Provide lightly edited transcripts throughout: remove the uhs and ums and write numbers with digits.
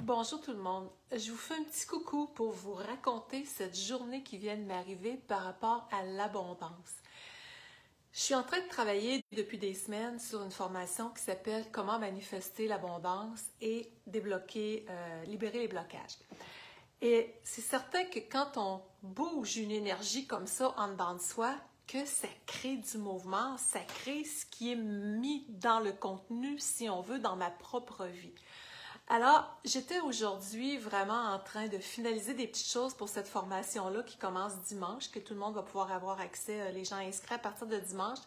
Bonjour tout le monde, je vous fais un petit coucou pour vous raconter cette journée qui vient de m'arriver par rapport à l'abondance. Je suis en train de travailler depuis des semaines sur une formation qui s'appelle « Comment manifester l'abondance et débloquer, libérer les blocages ». Et c'est certain que quand on bouge une énergie comme ça en dedans de soi, que ça crée du mouvement, ça crée ce qui est mis dans le contenu, si on veut, dans ma propre vie. Alors, j'étais aujourd'hui vraiment en train de finaliser des petites choses pour cette formation-là qui commence dimanche, que tout le monde va pouvoir avoir accès, les gens inscrits à partir de dimanche.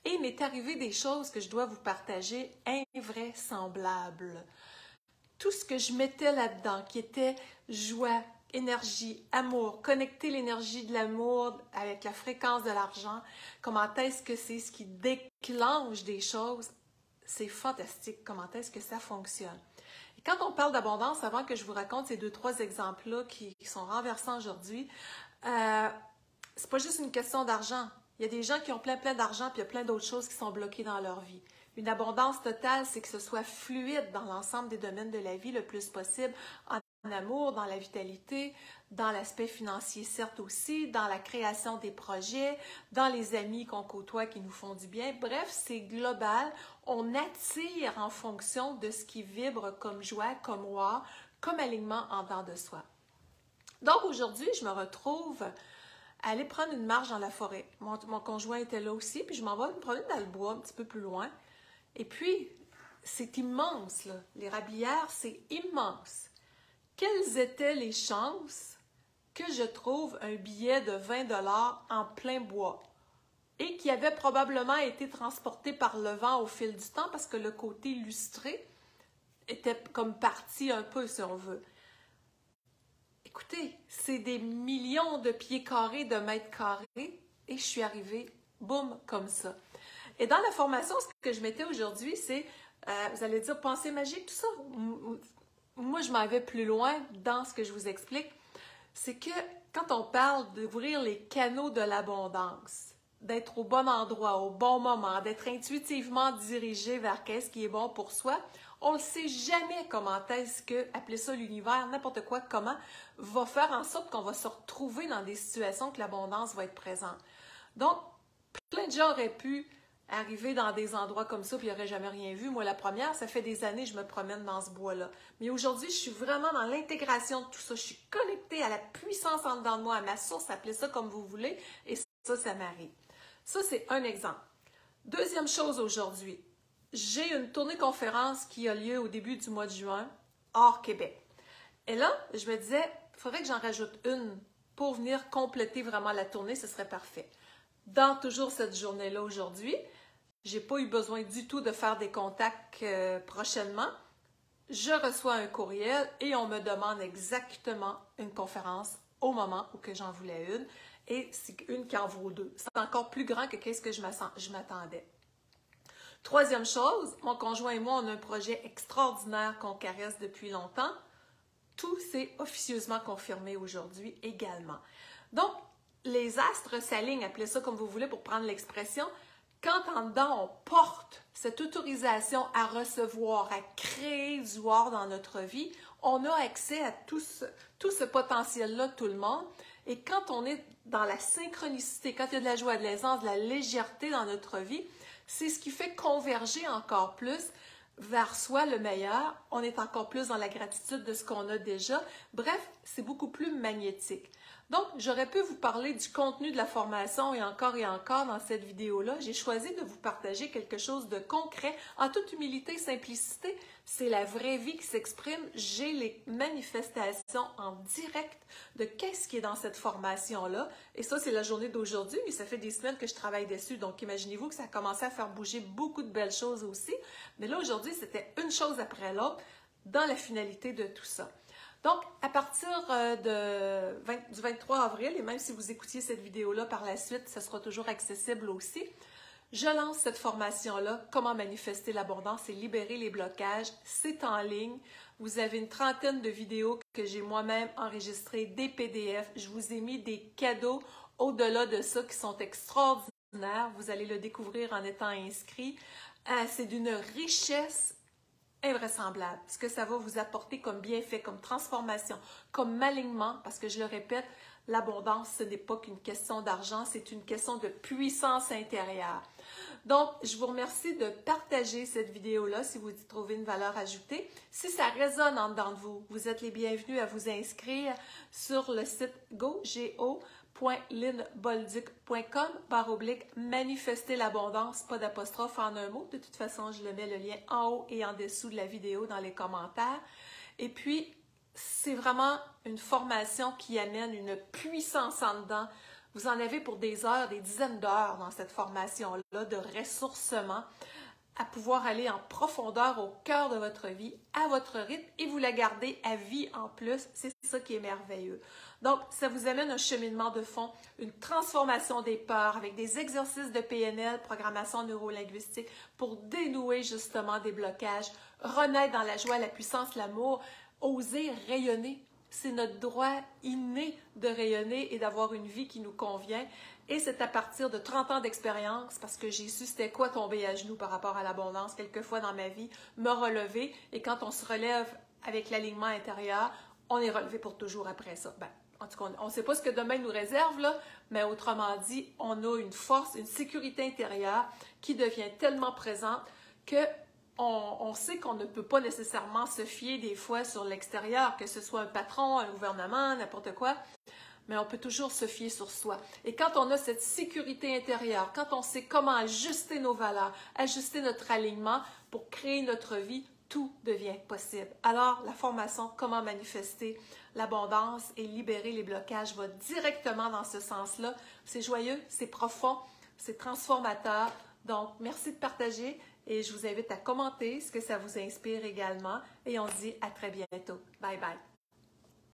Et il m'est arrivé des choses que je dois vous partager invraisemblables. Tout ce que je mettais là-dedans, qui était joie, énergie, amour, connecter l'énergie de l'amour avec la fréquence de l'argent, comment est-ce que c'est ce qui déclenche des choses, c'est fantastique, comment est-ce que ça fonctionne. Quand on parle d'abondance, avant que je vous raconte ces 2-3 exemples-là qui sont renversants aujourd'hui, c'est pas juste une question d'argent. Il y a des gens qui ont plein d'argent, puis il y a plein d'autres choses qui sont bloquées dans leur vie. Une abondance totale, c'est que ce soit fluide dans l'ensemble des domaines de la vie le plus possible, en amour, dans la vitalité, dans l'aspect financier certes aussi, dans la création des projets, dans les amis qu'on côtoie qui nous font du bien. Bref, c'est global. On attire en fonction de ce qui vibre comme joie, comme wow, comme alignement en dedans de soi. Donc aujourd'hui, je me retrouve à aller prendre une marche dans la forêt. Mon conjoint était là aussi, puis je m'en vais me promener dans le bois un petit peu plus loin. Et puis, c'est immense, là. L'érablière, c'est immense. Quelles étaient les chances que je trouve un billet de 20 $ en plein bois et qui avait probablement été transporté par le vent au fil du temps parce que le côté lustré était comme parti un peu, si on veut. Écoutez, c'est des millions de pieds carrés, de mètres carrés, et je suis arrivée, boum, comme ça. Et dans la formation, ce que je mettais aujourd'hui, c'est, vous allez dire, pensée magique, tout ça. Moi, je m'en vais plus loin dans ce que je vous explique. C'est que quand on parle d'ouvrir les canaux de l'abondance, d'être au bon endroit, au bon moment, d'être intuitivement dirigé vers qu'est-ce qui est bon pour soi, on ne sait jamais comment est-ce que, appelez ça l'univers, n'importe quoi, comment, va faire en sorte qu'on va se retrouver dans des situations que l'abondance va être présente. Donc, plein de gens auraient pu arriver dans des endroits comme ça, puis ils n'auraient jamais rien vu. Moi, la première, ça fait des années que je me promène dans ce bois-là. Mais aujourd'hui, je suis vraiment dans l'intégration de tout ça. Je suis connectée à la puissance en dedans de moi, à ma source, appelez ça comme vous voulez, et ça m'arrive. Ça, c'est un exemple. Deuxième chose aujourd'hui, j'ai une tournée-conférence qui a lieu au début du mois de juin, hors Québec. Et là, je me disais, il faudrait que j'en rajoute une pour venir compléter vraiment la tournée, ce serait parfait. Dans toujours cette journée-là aujourd'hui, je n'ai pas eu besoin du tout de faire des contacts prochainement. Je reçois un courriel et on me demande exactement une conférence au moment où que j'en voulais une. Et c'est une qui en vaut deux. C'est encore plus grand que qu'est-ce que je m'attendais. Troisième chose, mon conjoint et moi, on a un projet extraordinaire qu'on caresse depuis longtemps. Tout s'est officieusement confirmé aujourd'hui également. Donc, les astres s'alignent, appelez ça comme vous voulez pour prendre l'expression. Quand en dedans, on porte cette autorisation à recevoir, à créer du or dans notre vie, on a accès à tout ce potentiel-là, tout le monde. Et quand on est dans la synchronicité, quand il y a de la joie, de l'aisance, de la légèreté dans notre vie, c'est ce qui fait converger encore plus vers soi le meilleur. On est encore plus dans la gratitude de ce qu'on a déjà. Bref, c'est beaucoup plus magnétique. Donc, j'aurais pu vous parler du contenu de la formation et encore dans cette vidéo-là. J'ai choisi de vous partager quelque chose de concret. En toute humilité et simplicité, c'est la vraie vie qui s'exprime. J'ai les manifestations en direct de qu'est-ce qui est dans cette formation-là. Et ça, c'est la journée d'aujourd'hui, mais ça fait des semaines que je travaille dessus. Donc, imaginez-vous que ça a commencé à faire bouger beaucoup de belles choses aussi. Mais là, aujourd'hui, c'était une chose après l'autre dans la finalité de tout ça. Donc, à partir du 23 avril, et même si vous écoutiez cette vidéo-là par la suite, ça sera toujours accessible aussi, je lance cette formation-là, Comment manifester l'abondance et libérer les blocages. C'est en ligne. Vous avez une trentaine de vidéos que j'ai moi-même enregistrées, des PDF. Je vous ai mis des cadeaux au-delà de ça qui sont extraordinaires. Vous allez le découvrir en étant inscrit. C'est d'une richesse invraisemblable. Ce que ça va vous apporter comme bienfait, comme transformation, comme alignement, parce que je le répète, l'abondance, ce n'est pas qu'une question d'argent, c'est une question de puissance intérieure. Donc, je vous remercie de partager cette vidéo-là si vous y trouvez une valeur ajoutée. Si ça résonne en dedans de vous, vous êtes les bienvenus à vous inscrire sur le site go.linbolduc.com/manifester l'abondance, pas d'apostrophe en un mot. De toute façon, je le mets le lien en haut et en dessous de la vidéo dans les commentaires. Et puis, c'est vraiment une formation qui amène une puissance en dedans. Vous en avez pour des heures, des dizaines d'heures dans cette formation-là de ressourcement à pouvoir aller en profondeur au cœur de votre vie, à votre rythme, et vous la gardez à vie en plus. C'est ça qui est merveilleux. Donc, ça vous amène un cheminement de fond, une transformation des peurs avec des exercices de PNL, programmation neurolinguistique, pour dénouer justement des blocages, renaître dans la joie, la puissance, l'amour, oser rayonner. C'est notre droit inné de rayonner et d'avoir une vie qui nous convient. Et c'est à partir de 30 ans d'expérience, parce que j'ai su c'était quoi tomber à genoux par rapport à l'abondance, quelquefois dans ma vie, me relever. Et quand on se relève avec l'alignement intérieur, on est relevé pour toujours après ça. Ben, en tout cas, on ne sait pas ce que demain nous réserve, là, mais autrement dit, on a une force, une sécurité intérieure qui devient tellement présente que on sait qu'on ne peut pas nécessairement se fier des fois sur l'extérieur, que ce soit un patron, un gouvernement, n'importe quoi, mais on peut toujours se fier sur soi. Et quand on a cette sécurité intérieure, quand on sait comment ajuster nos valeurs, ajuster notre alignement pour créer notre vie, tout devient possible. Alors, la formation « Comment manifester l'abondance et libérer les blocages » va directement dans ce sens-là. C'est joyeux, c'est profond, c'est transformateur. Donc, merci de partager. Et je vous invite à commenter ce que ça vous inspire également. Et on se dit à très bientôt. Bye bye.